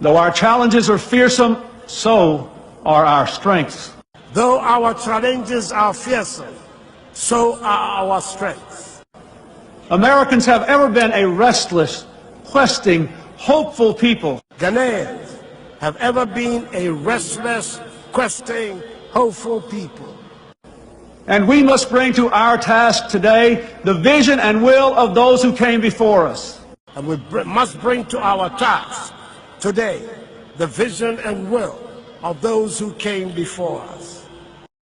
Though our challenges are fearsome, so are our strengths. Though our challenges are fearsome, so are our strengths. Americans have ever been a restless, questing, hopeful people. Ghanaians have ever been a restless, questing, hopeful people. And we must bring to our task today the vision and will of those who came before us. And we must bring to our task today the vision and will of those who came before us.